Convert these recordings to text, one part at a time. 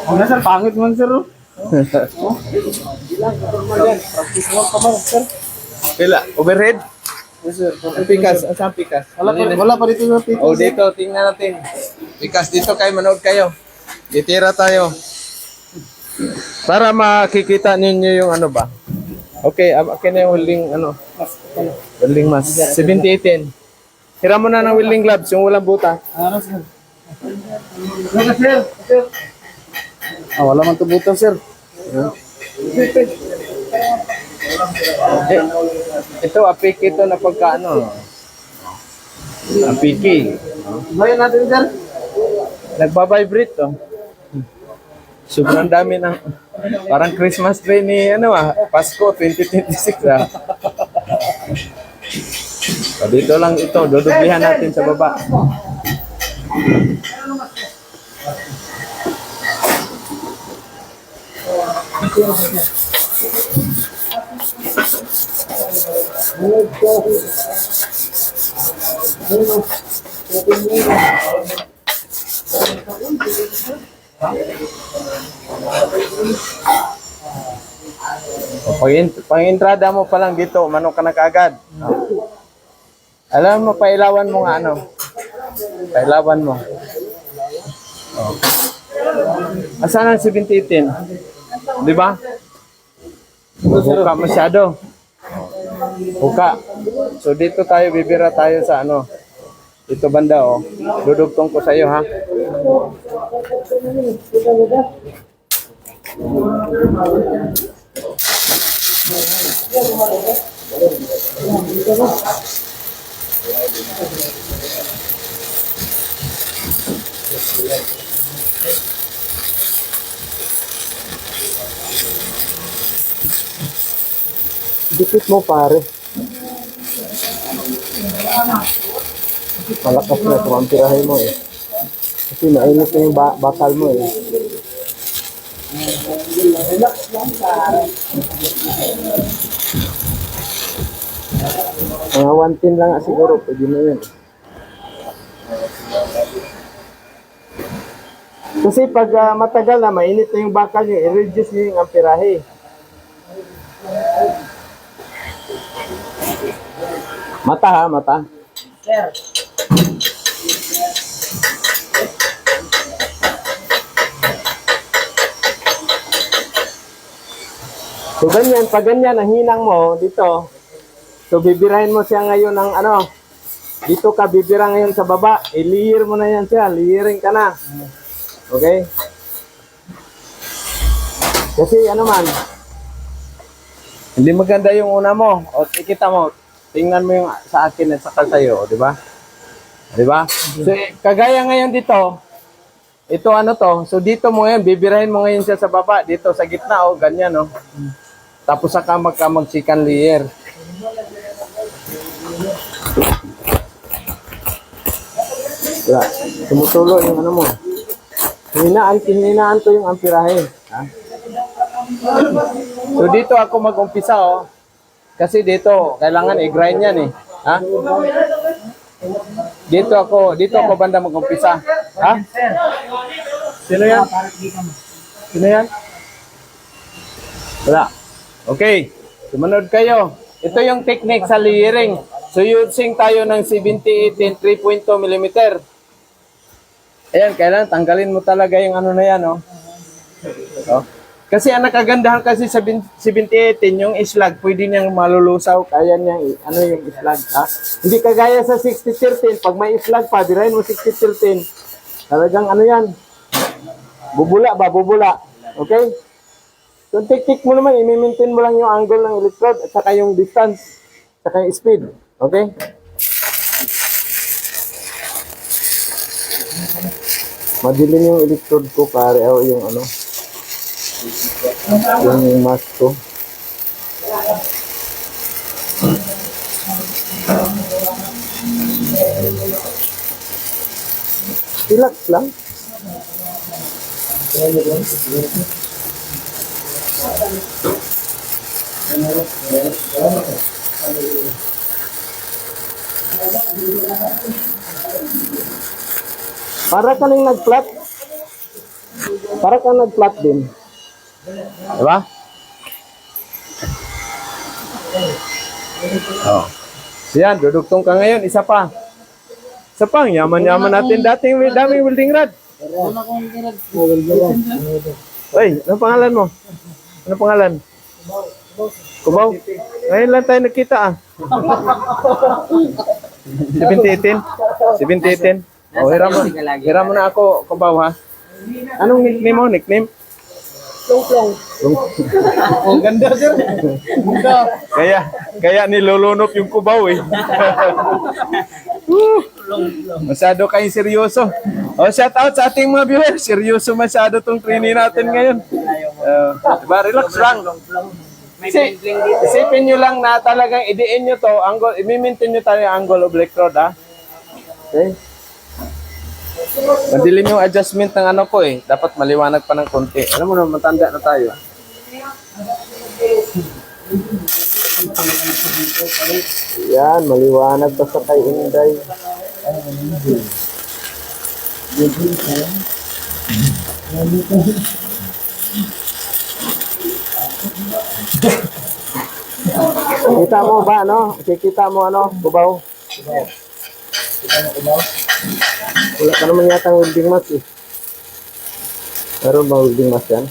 Ano sir, pangit man sir. Pila, overhead? Yes sir. Ang pikas, saan pikas? Wala pa dito yung pito. O dito, tingnan natin. Pikas dito kayo, manood kayo. Titira tayo. Para makikita ninyo yung ano ba. Okay, akin na yung welding, welding mask. 70-18. Hira mo na ng welding gloves, yung walang buta. Ano sir? Ano sir? Sir. Wala man to buto sir. Ito, apiki ito na pagkaano. Apiki. Bayan natin sir. Nagbabibrate to. Sobrang dami ng parang Christmas tree ni Pasko 2026 ah. So, dito lang ito, dudublihan natin sa baba. Pag-entrada mo pa lang dito, manok ka na kaagad. Alam mo, pailawan mo nga Pailawan mo. Asan ang 17-18? Di ba? Buka masyado. Buka. So dito tayo, bibira tayo sa dito banda Dudugtong ko sa iyo ha. Dikit mo pare. Malakas na ito ang tirahin mo Kasi mainit na yung bakal mo Mga 110 lang siguro, pwede na yun. Kasi pag matagal na, mainit na yung bakal nyo, i-reduce nyo yung amperahe. Mata. Sir. So ganyan, pag ganyan, ang hinang mo dito, so bibirahin mo siya ngayon ng dito ka bibira ngayon sa baba, i-layer mo na yan siya, layering ka na. Okay? Kasi hindi maganda yung una mo, o ikita mo, tingnan mo yung sa akin at saka sa'yo, di ba? Di ba? So kagaya ngayon dito, ito so dito mo ngayon, bibirahin mo ngayon siya sa baba, dito sa gitna, ganyan Tapos saka magsikan layer. Wala. Tumutulo yung mo. Hininaan to yung amperahe. So dito ako mag-umpisa Kasi dito, kailangan i-grind yan Dito ako banda mag-umpisa. Sino yan? Wala. Okay, sumunod kayo. Ito yung technique sa layering. So using tayo ng 70-18 3.2 mm. Ayan, kailangan tanggalin mo talaga yung na yan. Kasi ang nakagandahan kasi sa 70-18, yung islag, pwede niyang malulusaw. Kaya niyang yung islag. Hindi kagaya sa 60-13, pag may islag pa, dirahin mo 60-13. Talagang yan. Bubula. Okay? So, tik-tik mo naman, i-maintain mo lang yung angle ng electrode at saka yung distance, at saka yung speed. Okay? Madilim yung electrode ko, pare. Yung yung mask ko. Relax lang. Para ka lang nag-flat. Para kang nag-flat din. Diba? Oh. So yan, dudugtong ka ngayon. Isa pa. Isa pa, ang yaman-yaman natin dating may daming welding rod. Uy, ano pangalan mo? Ano pangalan? Kubaw. Ngayon lang tayo nagkita ah. 17-18? 17-18? Oh, hiram mo na ako, Kubaw ha. Anong nickname mo? Nickname? Long. Oh, ganda sir. Ganda. Kaya nilulunok yung Kubaw eh. Masyado kayong seryoso. Oh, shout out sa ating mga viewers. Seryoso masyado tong training natin ngayon. Diba, relax lang. Isipin nyo lang na talagang idiin nyo to, i-maintain nyo tayo yung angle of electrode ha. Okay? Madilim yung adjustment ng ano ko eh. Dapat maliwanag pa ng konti. Alam mo na, matanda na tayo. Yan, maliwanag pa sa kay Inday. Kita mo ba, ano? Kikita mo, ano, Kubaw? Wala ka naman yata ang welding mask eh. Meron ba welding mask yan?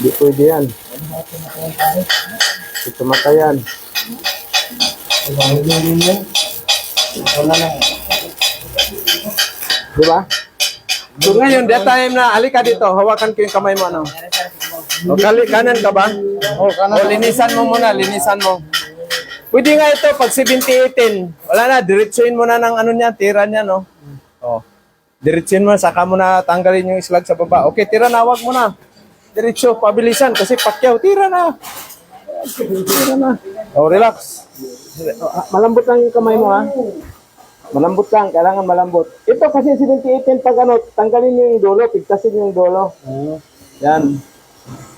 Di pwede yan. Ito mata yan. Diba? So ngayon, that time na, halika dito, hawakan ko yung kamay mo, ano? O, kanan ka ba? O, linisan mo muna, linisan mo. Pwede nga ito, pag 70-18, wala na, diretsuin mo na ng ano niya, tira niya, no? O, diretsuin mo, saka mo na tanggalin yung slag sa baba. Okay, tira na, wag mo na. Diretso, pabilisan, kasi pakyaw, tira na. Tira na. O, relax. Malambot lang yung kamay mo, ha? Malambot lang, kailangan malambot. Ito kasi 70-18, pag ano, tanggalin niyo yung dulo, pigtasin yung dulo. Yan.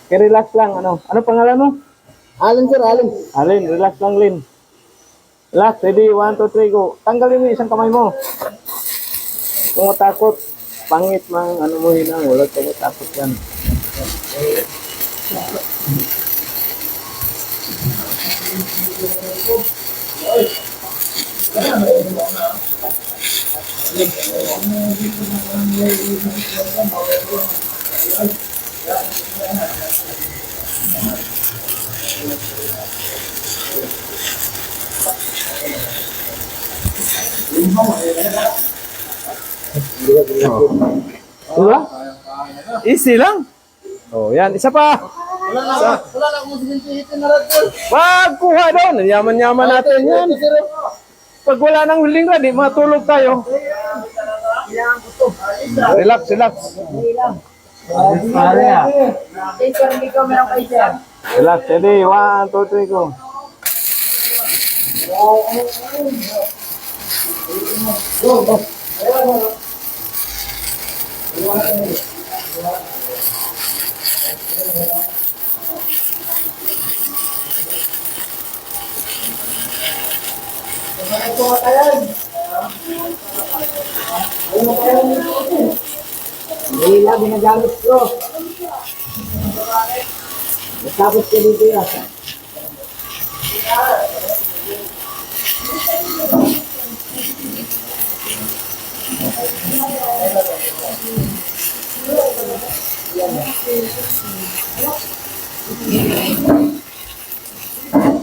Okay, relax lang, ano? Ano pangalan mo? Alin sir, alin. Alin, relax lang, Lin. Relax, ready, 1, 2, 3, go. Tanggalin mo yung isang kamay mo. Kung matakot, pangit mang ano mo hinang, wala ka matakot yan. Diba? Easy lang. Oh, yan. Isa pa. Wala na akong 70-18 na rod sir. Wag, kuha doon. Yaman-yaman natin yan. Pag wala nang huling rod, matulog tayo. Relax, relax. Relax, ready. 1, 2, 3, go. Hila, ginagamit ko. Tapos ko dito yan.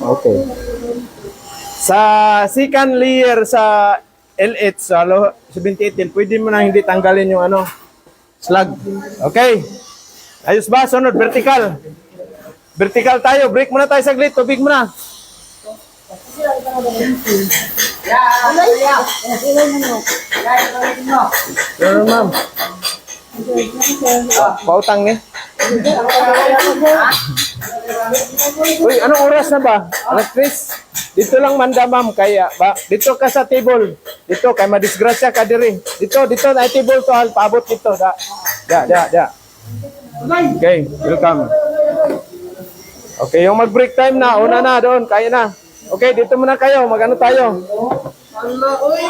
Okay. Sa second layer sa L8 sa 70-18, pwede mo na hindi tanggalin yung ano, slug. Okay. Ayos ba? Sunod, vertical. Vertical tayo. Break muna tayo saglit. Tubig muna. Ano, ma'am? Pautang ni. Uy, anong oras na ba? Alas 3? Dito lang manda, ma'am. Kaya ba? Dito ka sa table. Dito, kay madisgrasya ka diri. Dito ay table to. Paabot dito. Da. Okay, welcome. Okay, yung mag-break time na. Una na doon. Kaya na. Okay, dito muna kayo. Mag-ano tayo? Allah, uy!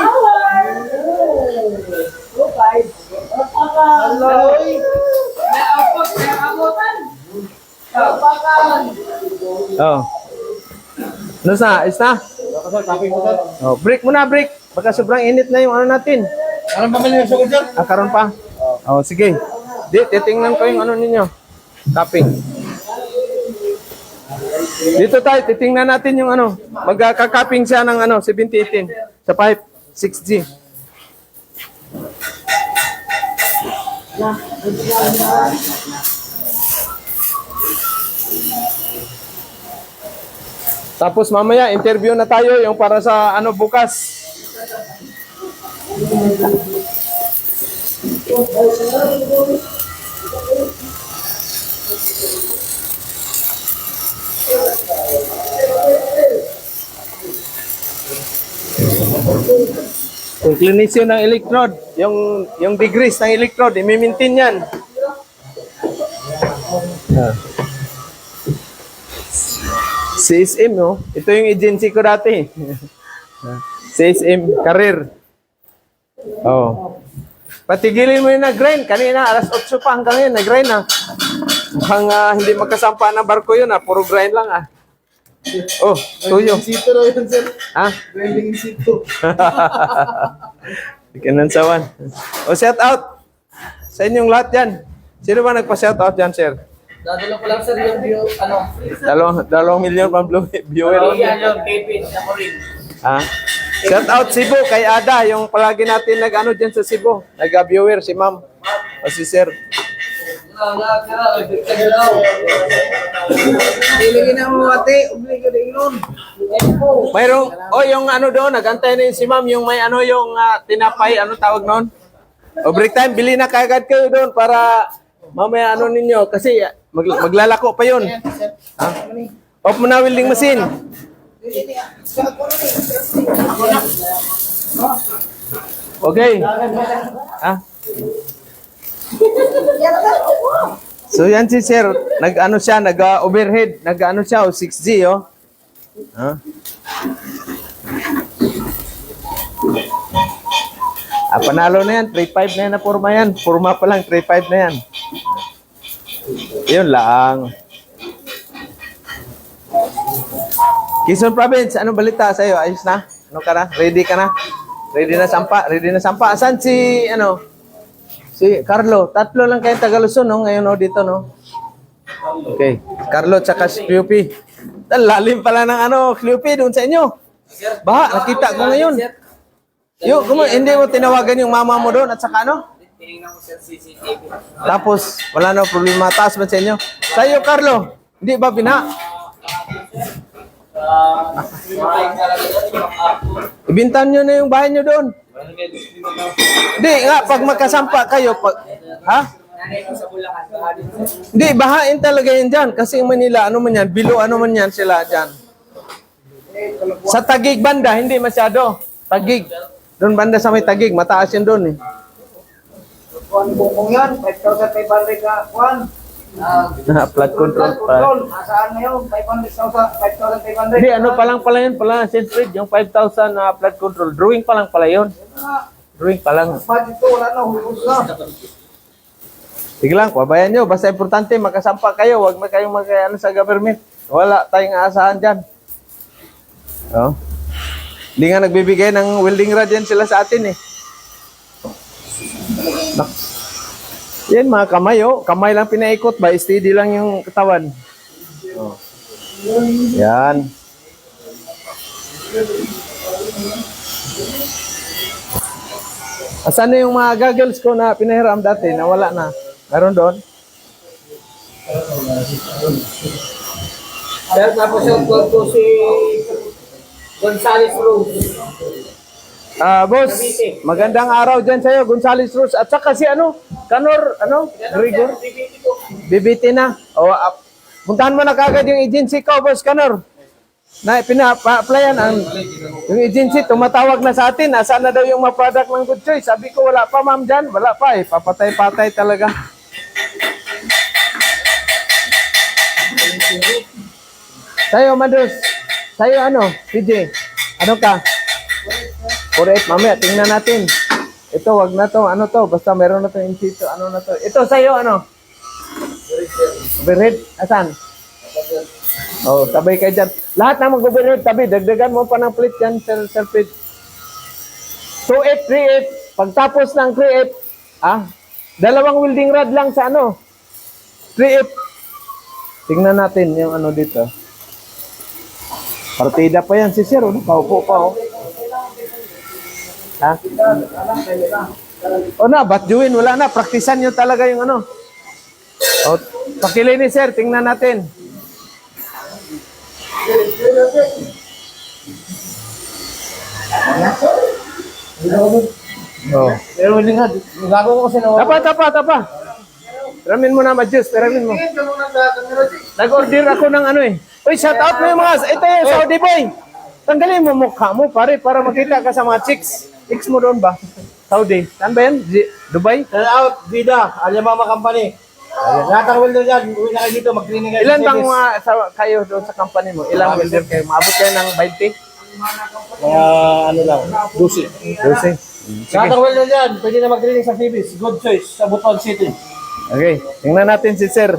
Oh. Ano sa? Is na? Oh, break muna, break. Baka sobrang init na yung ano natin. Anong pamilya yung sugod, sir? Karon pa. Oh, sige. Di, titingnan ko yung ano ninyo. Tapping. Dito tayo, titingnan natin yung ano. Magkakaping siya ng ano, 7018 sa pipe, 6G. Tapos mamaya, interview na tayo yung para sa ano bukas. Inclination ng electrode, yung degrees ng electrode, i-maintain yan. CSM, no? Ito yung agency ko dati. CSM Career. Oh. Patigilin mo yung nag-grind. Kanina, alas 8 pa hanggang yun, nag-grind na. Mukhang hindi magkasampa ng barko yun, puro grind lang, Oh, tuyo. Sito raw yun, sir. Ha? Grinding in situ. Di ka nansawan. O, shout out sa inyong lahat dyan. Sino ba nagpa-shout out dyan, sir? Dadalo ko lang sir yung view, ano? 2 million pang viewer. Yan yung Kevin, ako rin. Ha? Shout out Cebu kay Ada, yung palagi natin nag-ano dyan sa Cebu. Nag-viewer si ma'am o si sir. Ilagin na mo ate, obligo din nun. Mayroong, yung ano doon, nagantay na yun si ma'am, yung may ano yung tinapay, ano tawag noon? O break time, bili na kagad kayo doon para mamaya ano ninyo, kasi maglalako pa yun. Ha? Off mo na welding machine. Okay. Ha? So yan si sir, nag-ano siya, nag-overhead, nag-ano siya, 6G, oh. Ha? Panalo na yan, 3.5 na yan na forma yan. Forma pa lang, 3.5 na yan. Yun lang. Quezon Province, anong balita sa'yo? Ayos na? Ano ka na? Ready ka na? Ready na sampa? Ready na sampa? Asan si, si Carlo? Tatlo lang kayong Taga-Luzon, no? Ngayon, no? Dito, no? Okay. Carlo, tsaka si Cleopy. Lalim pala ng Cleopy doon sa inyo. Baha, nakita ko ngayon. Hindi mo tinawagan yung mama mo doon at saka Tinignan ko sa CCTV. Tapos, wala na problema. Taas ba sa inyo? Sa'yo, Carlo, hindi ba bina? Ibintan nyo na yung bahay nyo doon. Hindi nga, pag magkasampa kayo, ha? Nanay ko sa Bulacan. Hindi, bahain talaga yan dyan. Kasi yung Manila, ano man yan, bilo, ano man yan sila dyan. Sa Tagig banda, hindi masyado. Tagig. Doon banda sa may Tagig, mataas yun doon eh. Kuan bukong yan, 5,500 ka, kuan. Flood control. Nasaan ngayon? 5,500. Hindi, ano pa lang pala yun pala, Sentrid, yung 5,000 na flood control. Drawing pa lang pala yun. Drawing pa lang. Budget to, wala na, hubos na. Sige lang, pabayan nyo. Basta importante, makasampa kayo. Huwag na kayong sa government. Wala tayong aasahan dyan. Oh. Hindi nga nagbibigay ng welding rod yan sila sa atin eh. Yan mga kamay, kamay lang pinaikot ba? Steady lang yung katawan. Oh. Yan. Asan na yung mga goggles ko na pinahiram dati? Nawala na. Meron doon? Pero tapos yung kuan ko si Gonzales Rose. Boss, magandang araw dyan sa'yo, Gonzales Rose. At saka si Kanor, Grigor? BBT na. Puntahan mo na kagad yung agency ko, Boss Kanor. Na pina-applyan yung agency, tumatawag na sa atin. Nasaan na daw yung mga product ng Good Choice? Sabi ko, wala pa ma'am dyan. Wala pa eh. Papatay-patay talaga. Sa'yo, Madus. Sa'yo, PJ? Ano ka? 48, mamaya, tingnan natin. Ito, wag na to. Ano to? Basta meron na to in situ. Ano na to? Ito sa'yo, ano? Overhead? Asan? Oh, sabay kayo dyan. Lahat na mag-overhead, tabi. Dagdagan mo pa ng plate dyan, Sir Pete. 2.8, 3.8. Pagtapos ng 3.8, dalawang welding rod lang sa ano? 3.8. Tingnan natin yung ano dito. Partida pa yan si Sir. Paupo pa, oh. Ha? O na, batjuin. Wala na. Praktisan nyo talaga yung ano. O, pakilay ni Sir. Tingnan natin. Oh. Pero hindi nga, gagawin ko kasi na Tapa. Peramin mo na, Majus. Peramin mo. Nag-order ako ng ano eh. Uy, shout out mo yung mga, ito yung Saudi boy. Tanggalin mo mukha mo, pare, para makita ka sa mga chicks. Chicks mo doon ba? Saudi. Saan ba yan? Dubai? Shout out, Vida, Alyamama Company. Lahat ng welder dyan, uwi na kayo dito, mag-cleaning kayo. Ilan bang kayo doon sa company mo? Ilang welder kayo? Maabot kayo ng 20? Mga ano lang, 12. 12. Lahat ng welder dyan, pwede na mag-cleaning sa Phoebis. Good choice, sa Butuan City. Okay, tingnan natin si Sir.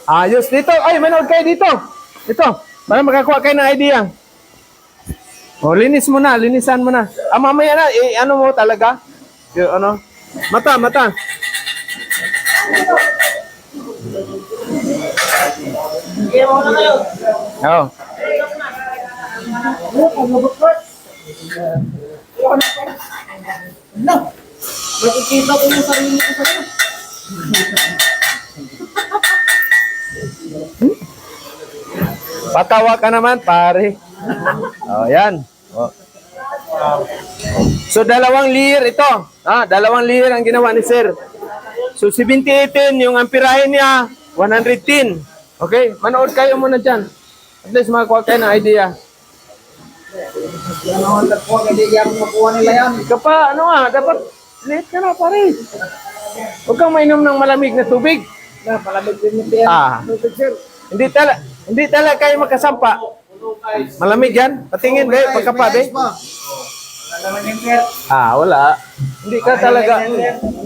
Ayos dito. Ay, manood kayo dito. Ito, para makakuha kayo ng idea. O, linis mo na, linisan mo na. Mamaya na, ano mo talaga? Yung, ano? Mata. Kaya mo na kayo. Oo. Makikita ko yung sarili ko sa'yo. Patawa ka naman, pare. Yan. O. So, dalawang layer ito. Dalawang layer ang ginawa ni Sir. So, 70-18, yung amperahe niya, 110. Okay? Manood kayo muna dyan. At least makakuha kayo ng idea. Ano ang nagkuha, hindi yan makuha nila yan. Ikaw pa, dapat late ka na, pare. Huwag kang mainom ng malamig na tubig. Palamig din yung tiyan. Sir. Hindi talaga kayo magkasampa. Malamig yan. Patingin, be, pagkapa, be. Wala naman yung sir. Wala. Hindi ka talaga.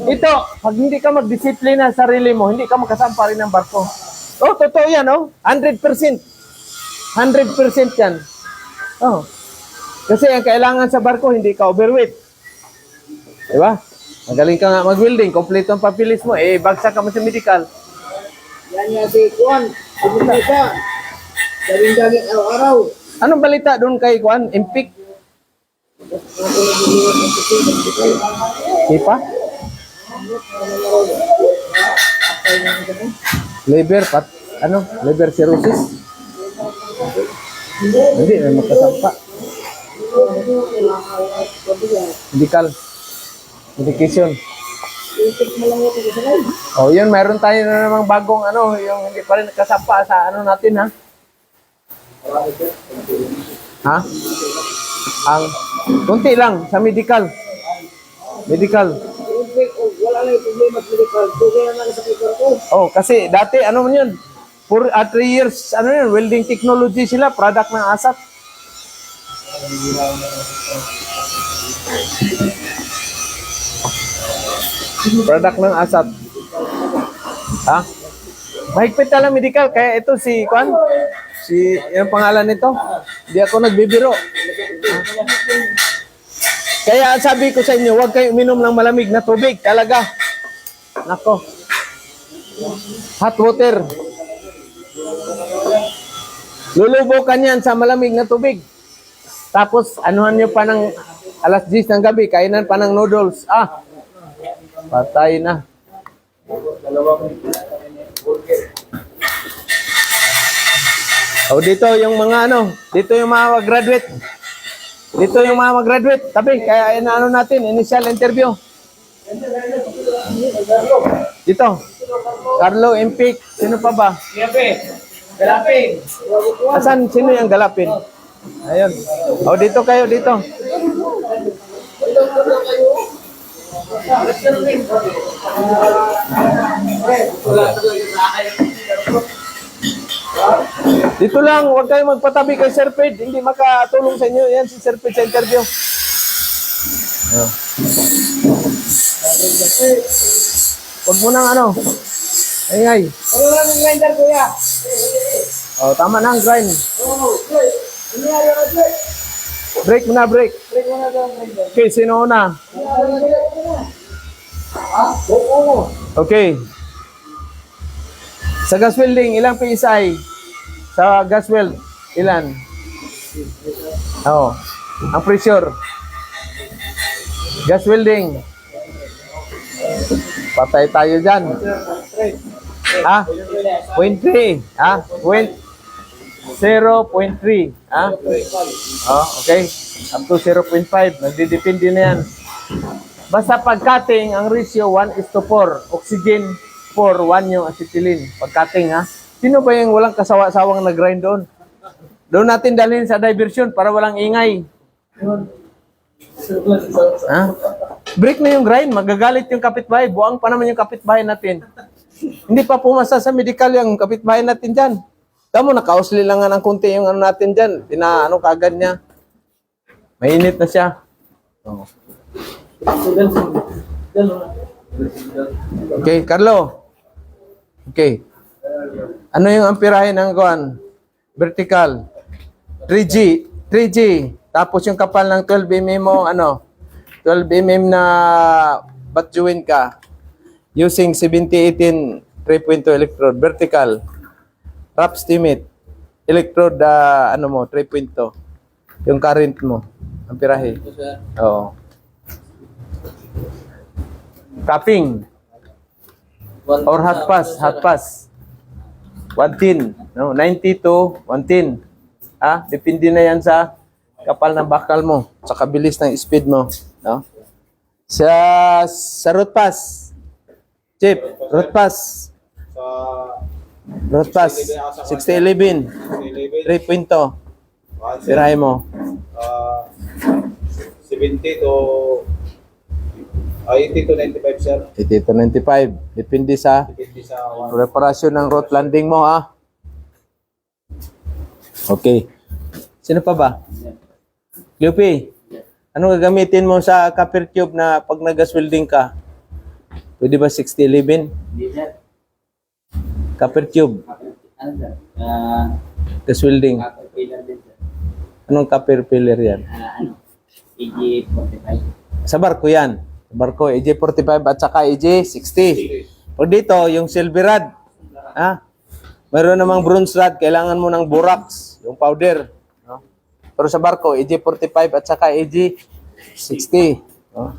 Ito, pag hindi ka magdisiplina sa sarili mo, hindi ka magkasampa rin ng barko. Oh, totoo yan, oh. 100%. 100% yan. Oh. Kasi ang kailangan sa barko, hindi ka overweight. Diba? Magaling ka nga mag-welding, kompleto ang papilis mo, bagsak ka mo sa medical. Yan nga si Juan. Pumunta siya. Galing araw-araw. Anong balita doon kay Juan? Impik? Sipa? Liver, liver cirrhosis? Hindi, may magkasampa. Medical. Medication. Yun, mayroon tayo na namang bagong yung hindi pa rin nakasampa sa natin, ha? Ha? Ang kunti lang sa medical. Wala na yung problema sa medical. Tugay na lang sa paper ko. Kasi dati, man yun? 3 years, welding technology sila, product ng ASAP. Product ng ASAP. Ha? Mahigpit lang medical, kaya ito si Juan. Yung pangalan nito. Hindi ako nagbibiro. Kaya sabi ko sa inyo, huwag kayo uminom ng malamig na tubig. Talaga. Nako. Hot water. Lulubukan yan sa malamig na tubig. Tapos, anuhan nyo pa ng alas 10 ng gabi, kainan pa ng noodles. Patay na. Dito yung mga dito yung mga graduate. Dito yung mga mag-graduate. Tabi, kaya natin, initial interview. Dito. Carlo, Empik, sino pa ba? Galapin. Asan, sino yung galapin? Ayun. Dito kayo, dito. Dito lang, huwag kayo magpatabi kay Sir Ped. Hindi makatulong sa inyo. Yan si Sir Ped sa interview. Oh. Huwag mo nang ano. Ay. Ano lang yung grinder, kuya? Oh, tama na ang grind. Oo, Dre. Ano yan, Dre? Break mo na, break. Break mo na daw ang grinder. Okay, sino una? Oo. Okay. Sa gas welding, ilang PSI? Sa gas weld, ilan? Oo. Ang pressure. Gas welding. Patay tayo dyan. Ha? 0.3. Ha? 0.3. Ha? Oh, okay. Up to 0.5. Nagdidepende na yan. Basta pag cutting, ang ratio 1:4. Oxygen 4, 1 yung acetylene. Pag cutting, ha? Sino ba yung walang kasawa-sawang nag-grind doon? Doon natin dalhin sa diversion para walang ingay. Ha? Break na yung grind. Magagalit yung kapitbahay. Buang pa naman yung kapitbahay natin. Hindi pa pumasa sa medical yung kapitbahay natin dyan. Tamo, nakausli lang nga ng kunti yung ano natin dyan. Pinaano kagad niya. Mainit na siya. Oh. Okay, Carlo. Okay. Ano yung amperahe ng kuan? Vertical. 3G. 3G. Tapos yung kapal ng 12 mm mo, 12 mm na butt joint ka. Using 7018 3.2 electrode. Vertical. Rap stimate. Electrode, 3.2. Yung current mo. Amperahe. Oo. Tapping. Or hot pass. Hot pass. 110. No? 90 to 110. Depende na yan sa kapal ng bakal mo. Sa kabilis ng speed mo. No? Sa root pass. Chip, root pass. Root pass. 6011. 3.2. Pirahe mo. 70 to 80 to 95, sir. 80 to 95. Depende sa Depende sa preparasyon ng root landing mo, ha? Okay. Sino pa ba? Cleopy, ano gagamitin mo sa copper tube na pag nag-gas welding ka? Pwede ba 6011? Hindi, sir. Copper tube, Ano, sir? gas welding. Caterpillar din, sir. Anong copper filler yan? EG45. Sa barko yan. Sa barko, EJ45 at saka EJ60. O dito, yung silver rod. Mayroon namang bronze rod, kailangan mo ng borax, yung powder. No? Pero sa barko, EJ45 at saka EJ60. No?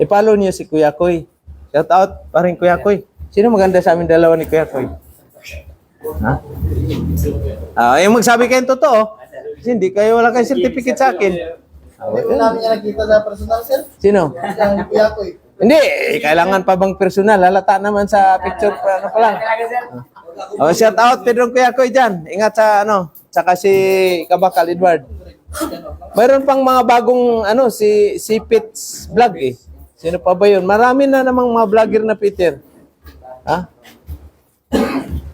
I-follow niyo si Kuya Koy. Shout out, paring Kuya Koy. Sino maganda sa amin dalawa ni Kuya Koy? Yung magsabi kayong totoo. Kasi hindi kayo, wala kayong certificate sa akin. Hindi namin niya nakita sa personal, sir. Sino? Ang kuya ko, eh. Hindi, kailangan pa bang personal? Halata naman sa picture pa lang. Shout out Pedro Kuya Koy dyan. Ingat sa saka si Kabakal Edward. Mayroon pang mga bagong si Pits Vlog eh. Sino pa ba yun? Marami na namang mga vlogger na Peter.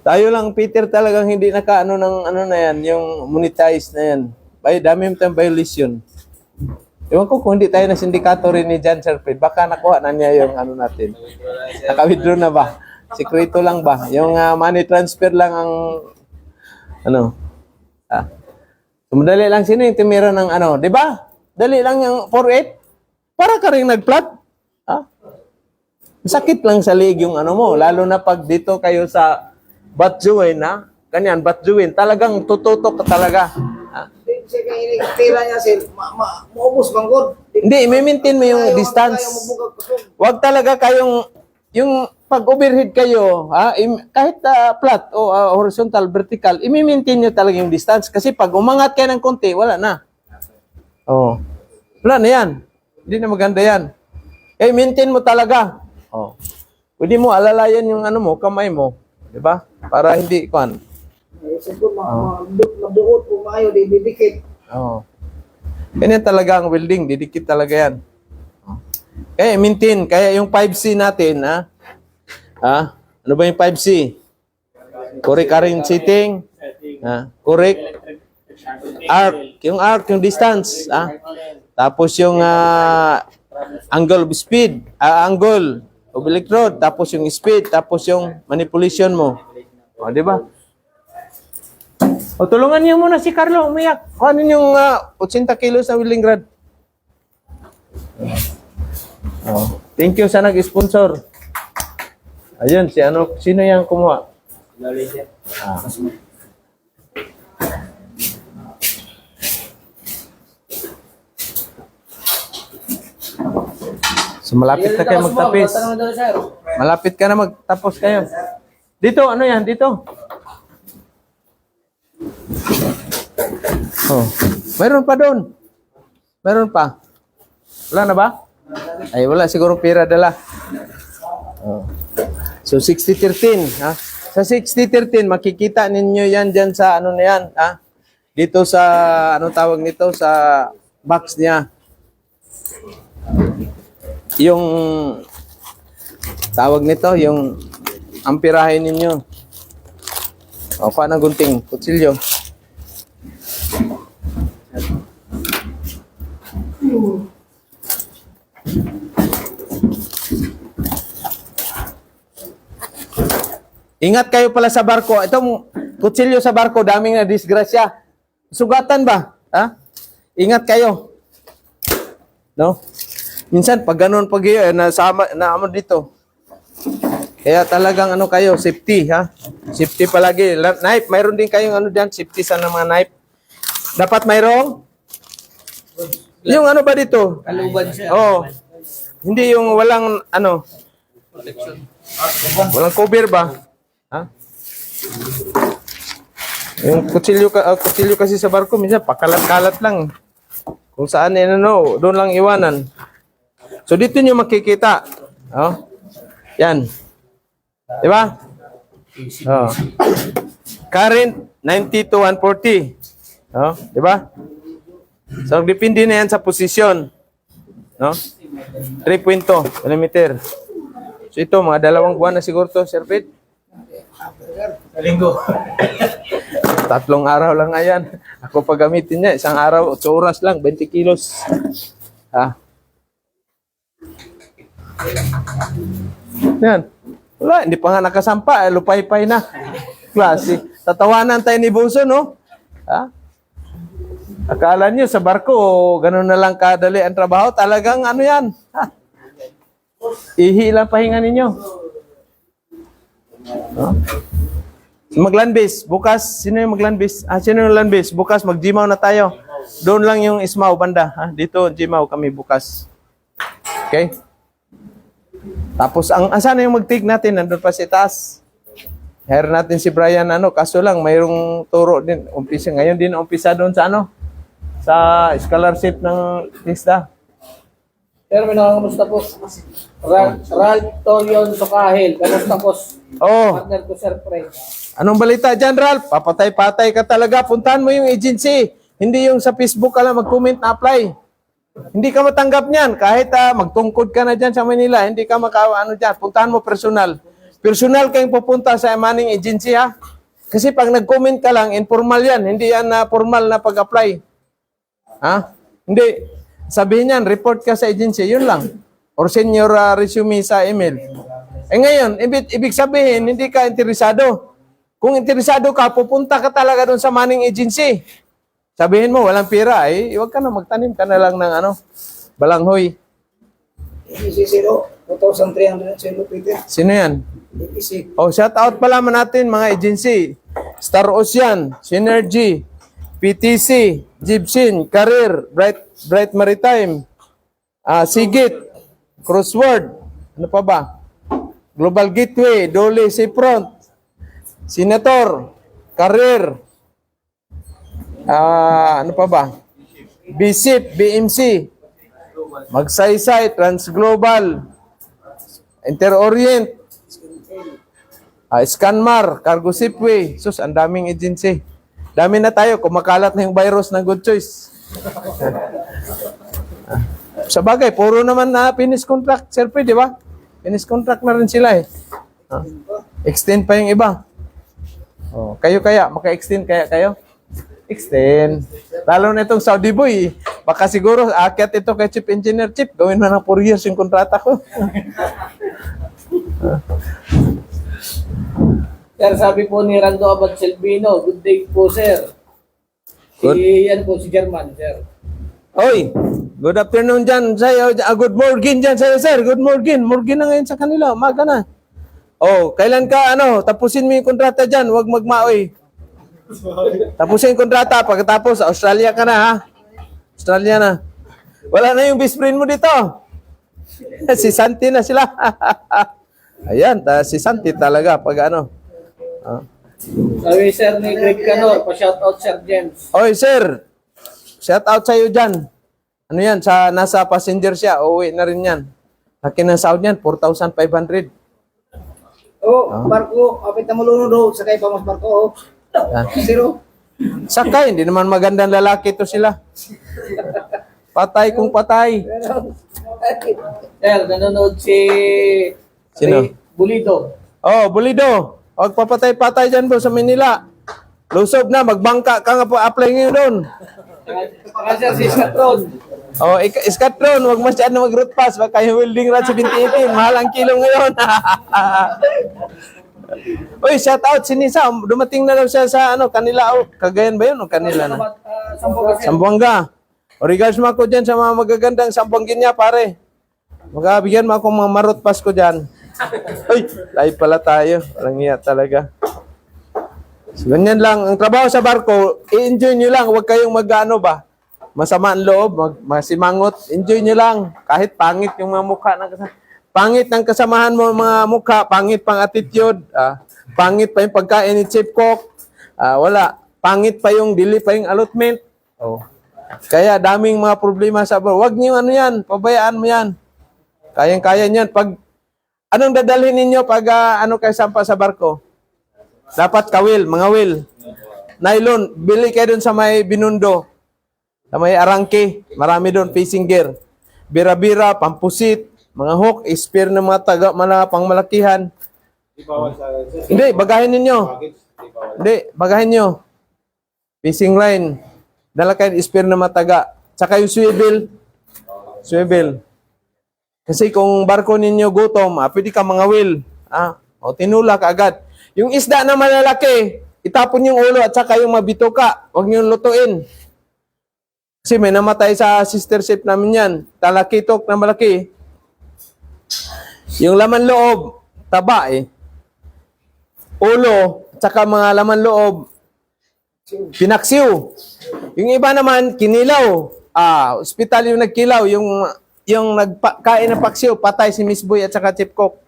Tayo lang Peter talagang hindi naka ng na yan, yung monetize na yan. Dami mo tayong violation. Ewan ko kung hindi tayo na sindikato rin ni John Sirfred, baka nakuha na niya yung natin. Naka-withdraw na ba? Sekreto lang ba? Yung money transfer lang ang Madali lang sino yung timira ng di ba? Dali lang yung 4-8. Para ka rin nag-plot. Sakit lang sa leg yung mo, lalo na pag dito kayo sa Batjuin, Kanyan, Batjuin, talagang tututok ka talaga. Siya kaya tira niya, sir. Maubos bang god? Hindi, i-maintain mo yung distance. Huwag talaga kayong, yung pag-overhead kayo, kahit flat o horizontal, vertical, i-maintain nyo talaga yung distance. Kasi pag umangat kayo ng konti, wala na. Wala na yan. Hindi na maganda yan. Maintain mo talaga. Pwede mo alalayan yung kamay mo. Diba? Para hindi, Siguro, mabuot po kayo, didikit. Ganyan talaga ang welding, didikit talaga yan. Maintain. Kaya yung 5C natin, ano ba yung 5C? Correct current setting. Correct arc. Yung arc, yung distance. tapos yung angle of speed, angle of electrode, tapos yung speed, tapos yung manipulation mo. O, di ba? O, tulungan niyo muna si Carlo, umiyak. Ano yung 80 kilos na willing rod? Oh, thank you sa nag-sponsor. Ayun, sino yung kumuha? Ah. So, malapit na kayo magtapis. Malapit ka na magtapos kayo. Dito, ano yan? Dito. Oh, mayroon pa doon. Mayroon pa. Wala na ba? Ay, wala. Siguro pera dala. Oh. So, 60-13. Ha? Sa 60-13, makikita ninyo yan dyan sa ano na yan. Ha? Dito sa, ano tawag nito? Sa box niya. Yung tawag nito, yung amperahe ninyo. O, kuha ng gunting, kutsilyo. Ingat kayo pala sa barko. Itong kutsilyo sa barko, daming na disgrasya. Sugatan ba? Ha? Ingat kayo. No? Minsan, pag ganun, pag naamon dito. Kaya talagang ano kayo, safety, ha? Safety palagi. Knife, mayroon din kayong ano dyan, safety sa mga knife. Dapat mayroong? Yung ano ba dito? Kaluban siya. Oo. Hindi yung walang, ano, walang cover ba? Ha? Yung kutsilyo kasi sa barko, minsan pakalat-kalat lang. Kung saan, ano, doon lang iwanan. So, dito nyo makikita. Oh. Yan. Diba? Oh. Current, 90 to 140. Oh. Diba? So, depende na yan sa posisyon. No? 3.2 kilometer. So, ito, mga 2 buwan na siguro to, Sir Pete. Linggo. 3 araw lang nga yan. Ako pagamitin niya, 1 araw, 8 oras lang, 20 kilos. Ha? Yan. Wala, hindi pa nga nakasampa. Lupay-pay na. Klase. Tatawanan tayo ni Buso, no? Ha? Akala nyo sa barko, ganun na lang kadali ang trabaho. Talagang ano yan? Ha? Ihi lang pahinga ninyo. No? Maglandbase. Bukas, sino yung maglandbase? Sino yung landbase? Bukas, mag-Jimaw na tayo. Doon lang yung Ismaw banda. Ha? Dito, Jimaw kami bukas. Okay? Tapos, saan yung mag-take natin? Nandun pa si taas. Hire natin si Brian, ano, kaso lang, mayroong turo din. Umpisa, ngayon din, umpisa doon sa ano? Sa scholarship ng TISDA. Pero may nakamusta po. Ralph Torion Sokahil. Kamusta po? Oh, Partner ko, Sir Frank. anong balita dyan, Ralph? Papatay-patay ka talaga. Puntahan mo yung agency. Hindi yung sa Facebook ka lang mag-comment na apply. Hindi ka matanggap niyan. Kahit magtungkod ka na dyan sa Manila, hindi ka makaano dyan. Puntahan mo personal. Personal kayong pupunta sa maning agency, ha? Kasi pag nag-comment ka lang, informal yan. Hindi yan formal na pag-apply. Ha? Hindi. Sabihin niyan, report ka sa agency. Yun lang. Or send your resume sa email. Eh ngayon, ibig sabihin, hindi ka interesado. Kung interesado ka, pupunta ka talaga doon sa maning agency. Sabihin mo, walang pera, huwag ka na magtanim ka na lang ng ano, balanghoy. EPC 2,300 Peter. Sino yan? EPC. Oh, shout out pala man natin mga agency. Star Ocean, Synergy, PTC, Gibson, Career, Bright Maritime, Sigit, Crossword, ano pa ba? Global Gateway, Dole Seafront, Senator, Career, ano pa ba? BSIP, BMC, Magsaysay, Transglobal, Interorient, Scanmar, Cargo Shipway. Sus, ang daming agency. Dami na tayo, kumakalat na yung virus ng Good Choice. Sa bagay, puro naman na finish contract, Sir P, di ba? Finish contract na rin sila eh. Extend pa yung iba. Oh, kayo kaya, maka-extend kaya kayo? Extend. Lalo na itong Saudi boy, Baka siguro, aakyat ito kay Chief Engineer. Chief, gawin mo ng 4 years yung kontrata ko. Sir, sabi po ni Rando Abad Selvino, good day po, sir. Yan po, si German, sir. Oy, good afternoon dyan sa'yo. Good morning dyan sa'yo, sir. Good morning. Morning na ngayon sa kanila. Umaga na. Oh, kailan ka, tapusin mo yung kontrata dyan. Huwag magmaoy. Tapusin yung kontrata. Pagkatapos, Australia ka na, ha? Australia na. Wala na yung best friend mo dito. Si Santi na sila. Ayan, si Santi talaga. Pag Sabi, sir, ni Greg Canor, pa-shoutout, Sir James. Oy, sir. Shout out sa'yo dyan. Ano yan? Nasa passenger siya. Uuwi na rin yan. Laki ng sahod yan, 4,500. Barko, apit na mulunod do, sakay pa mas barko, Zero. Sakay, hindi naman magandang lalaki to sila. Patay kung patay. Sir, nanonood si... Sino? Bulido. Oh, Bulido. Huwag papatay-patay dyan bro sa Manila. Lusob na, magbangka ka nga po, apply ngayon doon. Sir, si Scatron. Oh, Iskatron, huwag masyado mag-root pass. Baka yung welding rod sa 2018. Mahal ang kilo ngayon. Uy, shout out si Nisa. Dumating na daw siya sa kanila. Cagayan ba yun o kanila na? Sambuanga. O regards mo ako dyan sa mga magagandang Sambuangin niya, pare. Magkabigyan mo ako mga marot pass ko dyan. Uy, live pala tayo. Walang iya talaga. So, ganyan lang. Ang trabaho sa barko, i-enjoy nyo lang. Huwag kayong ba? Masama ang loob, masimangot. Enjoy nyo lang. Kahit pangit yung mga mukha ng kasama. Pangit ng kasamahan mo mga mukha, pangit pang attitude, pangit pa yung pagkain ni Chief Cook, wala. Pangit pa yung dili pa yung allotment. Oh. Kaya daming mga problema sa barko. Huwag nyo yan, pabayaan mo yan. Kayang-kaya niyan. Pag, anong dadalhin ninyo pag kayo sampa sa barko? Dapat kawil, mga will. Nylon, bili kayo dun sa may Binundo. Sa may Arangke, marami doon, fishing gear. Bira-bira, pampusit, mga hook, spear ng mga pangmalakihan. Hindi, bagahin ninyo. Hindi, bagahin nyo. Fishing line. Dala kayo spear ng mataga. Tsaka yung swivel. Swivel. Kasi kung barko ninyo gutom, pwede ka mga will. O tinula ka agad. Yung isda na malalaki, itapon yung ulo at saka yung mabituka. Huwag nyo lutuin. Kasi may namatay sa sister ship namin yan. Talakitok na malaki. Yung laman loob, taba Ulo, tsaka mga laman loob, pinaksiw. Yung iba naman, kinilaw. Hospital yung nagkilaw. Yung nagkain ng paksiw, patay si Miss Boy at saka Chief Cook.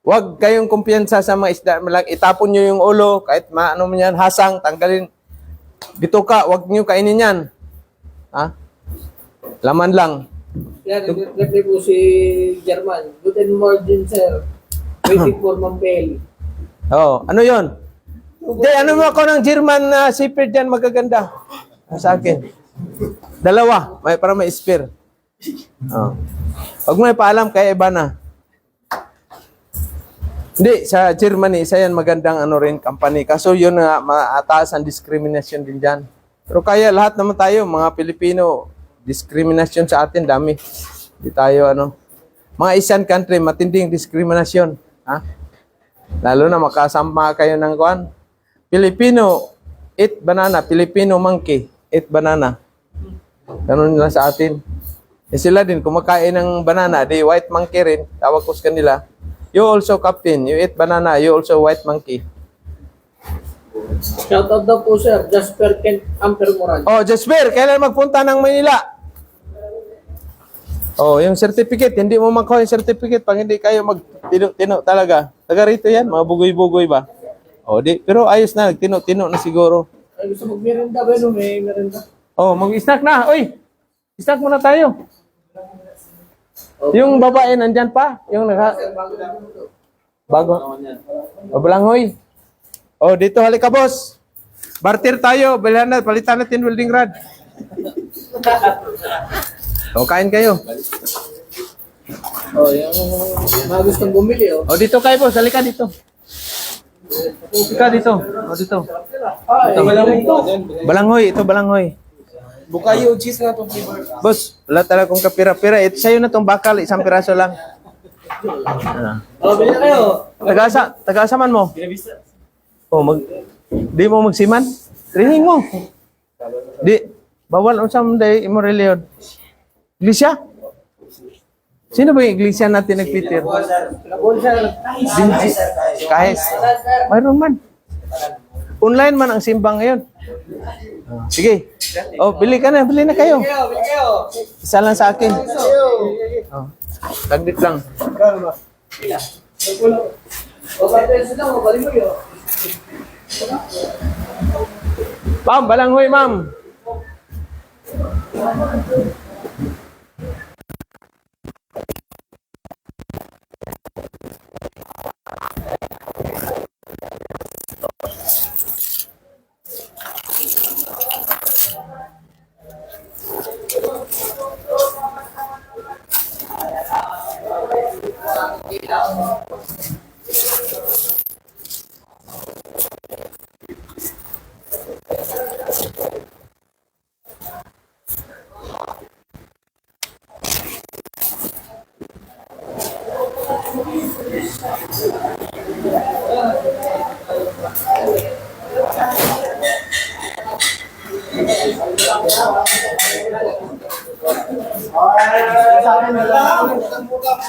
Huwag kayong kumpiyansa sa mga isda. Itapon nyo yung ulo, kahit maano man yan, hasang, tanggalin. Bituka, huwag nyo kainin yan. Laman lang. Yan, nag-reply po si German. Good morning, sir. Waiting for Mambel. Ano yon? Hindi, ano mo ako ng German seafood dyan, magaganda. Sa akin. Dalawa, para may spear. Huwag mo ipaalam kay Ibana. Hindi, sa Germany, isa yan magandang rin company. Kaso yun nga, mataas ang discrimination din dyan. Pero kaya lahat naman tayo, mga Pilipino, discrimination sa atin, dami. Hindi tayo, Mga Asian country, matinding discrimination. Lalo na makasama kayo ng kuwan. Filipino, eat banana. Filipino monkey, eat banana. Ganun nila sa atin. Sila din, kumakain ng banana, di white monkey rin. Tawag ko sa kanila. You also captain, you eat banana, you also white monkey. Shoutout daw po, sir. Jasper Kent Amper Moran. Jasper, kailan magpunta ng Manila? Yung certificate, hindi mo makuha yung certificate pag hindi kayo magtino talaga. Taga rito yan, mga bugoy-bugoy ba? Pero ayos na, nagtino-tino na siguro. Ay, gusto mag-merenda ba yun? May merenda. Mag-snack na. Uy, snack muna tayo. Yung babae nandyan pa, yung bago. Balanghoy. Dito halika boss. Barter tayo, palitan natin welding rod. Kain kayo. Yung mga gustong bumili, Dito kayo boss, halika dito. Halika dito. Dito. Balanghoy to. Balanghoy, ito balanghoy. Bukayo, cheese na itong flavor. Boss, wala talaga kong kapira-pira. Ito sa'yo na tong bakal, isang piraso lang. Oh, bilhin na kayo. Taga-asa man mo? Oh, di mo magsiman? Training mo. Di, bawal unsam day imo reliyon. Iglesia? Sino ba yung iglesia natin nagpitir? Kahit. Mayroon man. Online man ang simbang ngayon. Sige. Oh, bili ka na. Bili na kayo. Bilhin kayo. Isa lang sa akin. Oh. Taglit lang. O, pesos lang, balik mo yun. Ma'am, balanghoy, ma'am.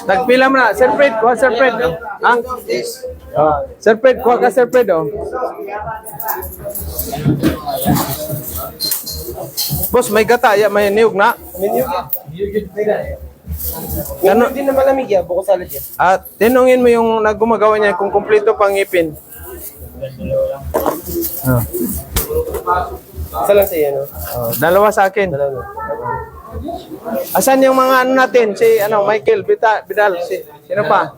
Nagpila mo na. Sir Fred, kuha Sir Fred. Ang? Oh. Sir Fred, kuha ka Sir Fred. Oh. Boss, may gata. May niyog na. Ano? Hindi na malamig yan, buko salad yan. At tinungin mo yung naggumagawa niya kung kumpleto pang ngipin. Oh. Isa lang sa'yo, no? Oh, dalawa sa akin. Asan yung mga ano natin? Si Michael Bidal. Sino pa?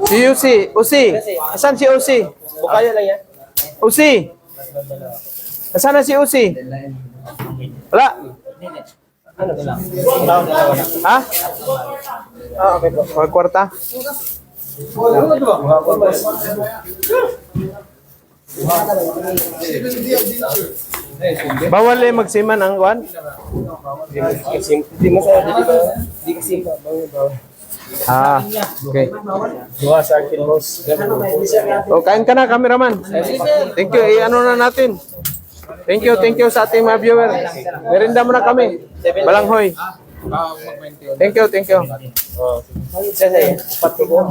Si Usi. Asan si Usi? Bukayo lang yan. Usi. Asan na si Usi? Wala. Ano lang? Ha? Ah, okay po. Mga kwarta? Bawal eh magsiman ang kwan? Hindi mo sa hindi kasi bawal. Ah, okay. Buha sa akin, boss. O, kain ka na, cameraman. Thank you. Ano na natin. Thank you sa ating mga viewer. Merinda mo na kami. Balanghoy. Thank you. Pati ko.